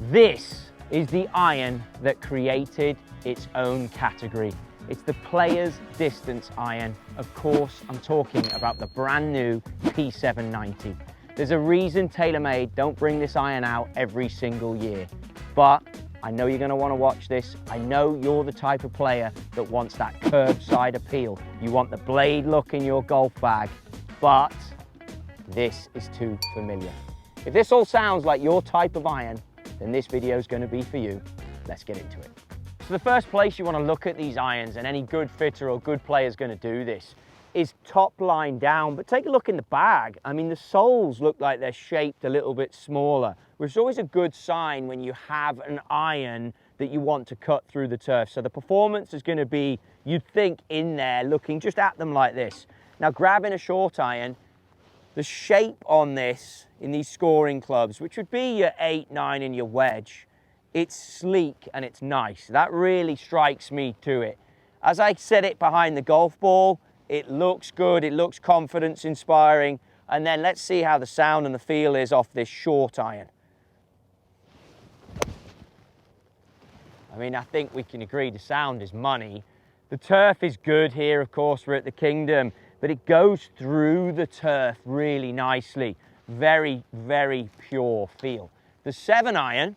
This is the iron that created its own category. It's the player's distance iron. Of course, I'm talking about the brand new P790. There's a reason TaylorMade don't bring this iron out every single year, but I know you're going to want to watch this. I know you're the type of player that wants that curbside appeal. You want the blade look in your golf bag, but this is too familiar. If this all sounds like your type of iron, then this video is going to be for you. Let's get into it. So the first place you want to look at these irons, and any good fitter or good player is going to do this, is top line down. But take a look in the bag. I mean, the soles look like they're shaped a little bit smaller, which is always a good sign when you have an iron that you want to cut through the turf. So the performance is going to be, you'd think, in there looking just at them like this. Now, grabbing a short iron, the shape on this in these scoring clubs, which would be your 8, 9 and your wedge, it's sleek and it's nice. That really strikes me to it. As I set it behind the golf ball, it looks good, it looks confidence inspiring. And then let's see how the sound and the feel is off this short iron. I mean, I think we can agree the sound is money. The turf is good here, of course, we're at the Kingdom, but it goes through the turf really nicely. Very, very pure feel. The 7 iron,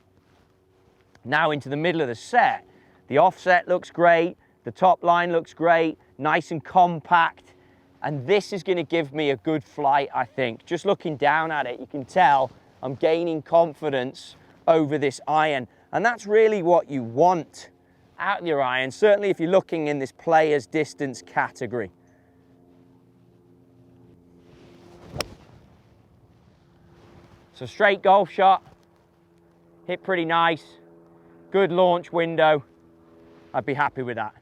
now into the middle of the set. The offset looks great, the top line looks great, nice and compact, and this is going to give me a good flight, I think. Just looking down at it, you can tell I'm gaining confidence over this iron, and that's really what you want out of your iron, certainly if you're looking in this player's distance category. So straight golf shot, hit pretty nice, good launch window. I'd be happy with that.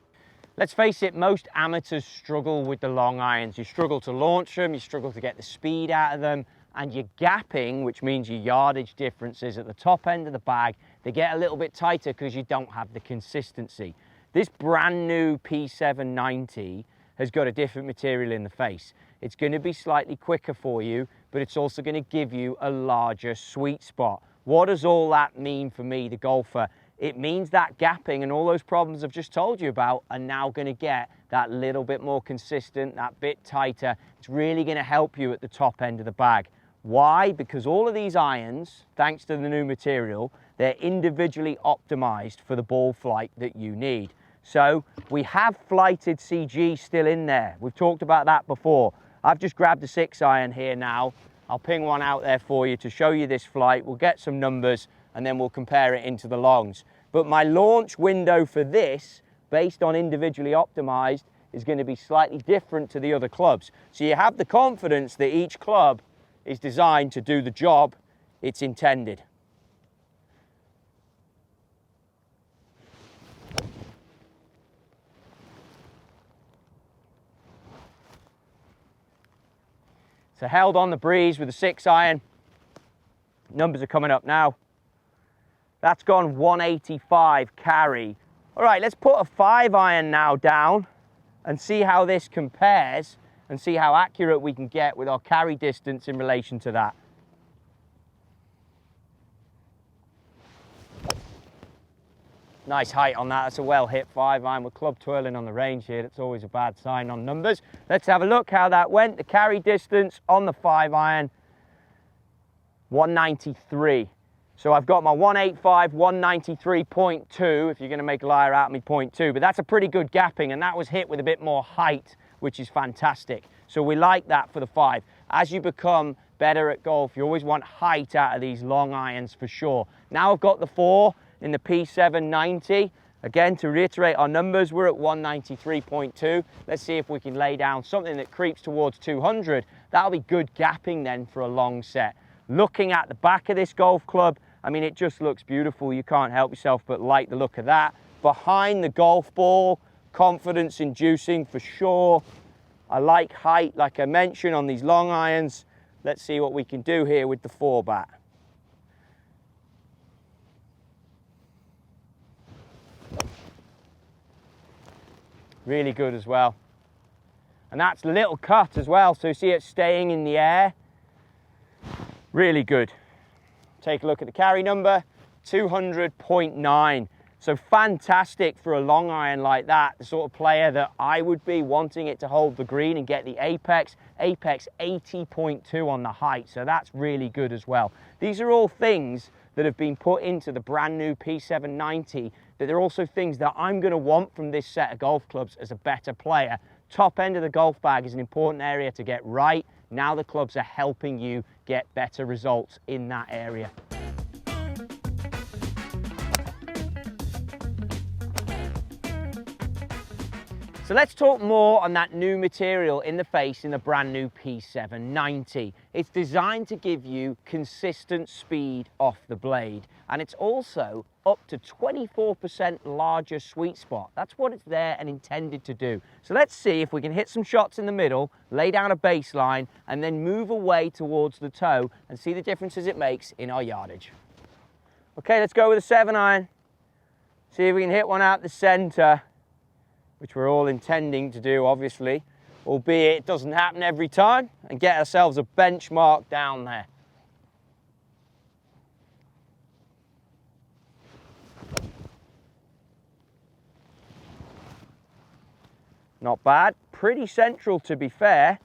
Let's face it, most amateurs struggle with the long irons. You struggle to launch them, you struggle to get the speed out of them, and your gapping, which means your yardage differences at the top end of the bag, they get a little bit tighter because you don't have the consistency. This brand new P790 has got a different material in the face. It's going to be slightly quicker for you, but it's also going to give you a larger sweet spot. What does all that mean for me, the golfer? It means that gapping and all those problems I've just told you about are now going to get that little bit more consistent, that bit tighter. It's really going to help you at the top end of the bag. Why? Because all of these irons, thanks to the new material, they're individually optimized for the ball flight that you need. So we have FLTD CG still in there. We've talked about that before. I've just grabbed a 6 iron here now. I'll ping one out there for you to show you this flight. We'll get some numbers and then we'll compare it into the longs. But my launch window for this, based on individually optimized, is going to be slightly different to the other clubs. So you have the confidence that each club is designed to do the job it's intended. So held on the breeze with a 6 iron. Numbers are coming up now. That's gone 185 carry. All right, let's put a 5 iron now down and see how this compares and see how accurate we can get with our carry distance in relation to that. Nice height on that. That's a well hit 5 iron. We're club twirling on the range here. That's always a bad sign on numbers. Let's have a look how that went. The carry distance on the 5 iron, 193. So I've got my 185, 193.2, if you're going to make a liar out of me, 0.2. But that's a pretty good gapping, and that was hit with a bit more height, which is fantastic. So we like that for the 5. As you become better at golf, you always want height out of these long irons for sure. Now I've got the 4 in the P790. Again, to reiterate our numbers, we're at 193.2. Let's see if we can lay down something that creeps towards 200. That'll be good gapping then for a long set. Looking at the back of this golf club, I mean, it just looks beautiful. You can't help yourself but like the look of that. Behind the golf ball, confidence inducing for sure. I like height, like I mentioned, on these long irons. Let's see what we can do here with the 4 bat. Really good as well. And that's a little cut as well, so you see it staying in the air. Really good. Take a look at the carry number, 200.9. So fantastic for a long iron like that, the sort of player that I would be, wanting it to hold the green and get the apex. Apex 80.2 on the height, so that's really good as well. These are all things that have been put into the brand new P790, but they're also things that I'm going to want from this set of golf clubs as a better player. Top end of the golf bag is an important area to get right. Now the clubs are helping you get better results in that area. So let's talk more on that new material in the face in the brand new P790. It's designed to give you consistent speed off the blade, and it's also up to 24% larger sweet spot. That's what it's there and intended to do. So let's see if we can hit some shots in the middle, lay down a baseline, and then move away towards the toe and see the differences it makes in our yardage. Okay, let's go with a 7-iron. See if we can hit one out the center, which we're all intending to do, obviously, albeit it doesn't happen every time, and get ourselves a benchmark down there. Not bad, pretty central to be fair.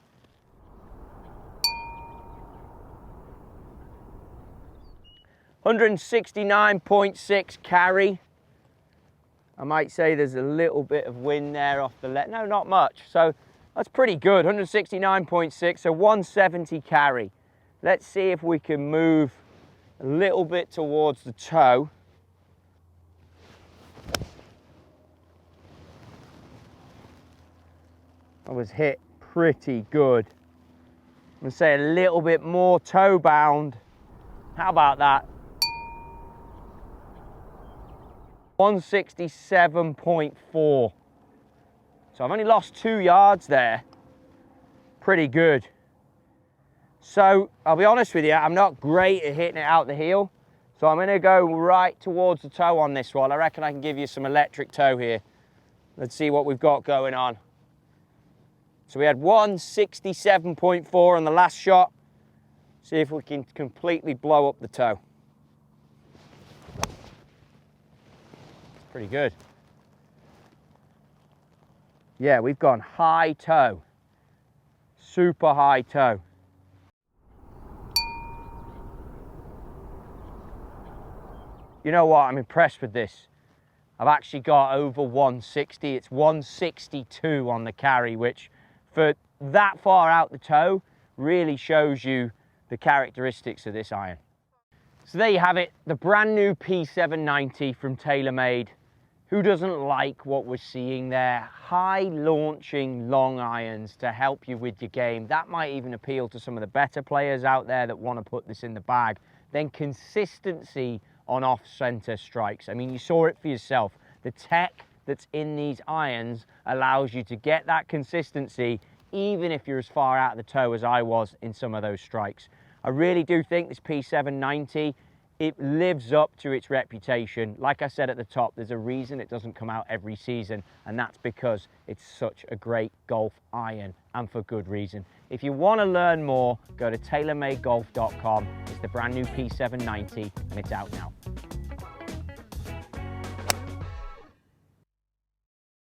$169.6 carry. I might say there's a little bit of wind there off the left. No, not much. So that's pretty good. 169.6, so 170 carry. Let's see if we can move a little bit towards the toe. I was hit pretty good. I'm going to say a little bit more toe bound. How about that? 167.4. So I've only lost 2 yards there. Pretty good. So I'll be honest with you, I'm not great at hitting it out the heel. So I'm going to go right towards the toe on this one. I reckon I can give you some electric toe here. Let's see what we've got going on. So we had 167.4 on the last shot. See if we can completely blow up the toe. Pretty good. Yeah, we've gone high toe. Super high toe. You know what? I'm impressed with this. I've actually got over 160. It's 162 on the carry, which for that far out the toe really shows you the characteristics of this iron. So there you have it, the brand new P790 from TaylorMade. Who doesn't like what we're seeing there? High launching long irons to help you with your game. That might even appeal to some of the better players out there that want to put this in the bag. Then consistency on off-center strikes. I mean, you saw it for yourself. The tech that's in these irons allows you to get that consistency even if you're as far out of the toe as I was in some of those strikes. I really do think this P790, it lives up to its reputation. Like I said at the top, there's a reason it doesn't come out every season, and that's because it's such a great golf iron, and for good reason. If you want to learn more, go to TaylorMadeGolf.com. It's the brand new P790, and it's out now.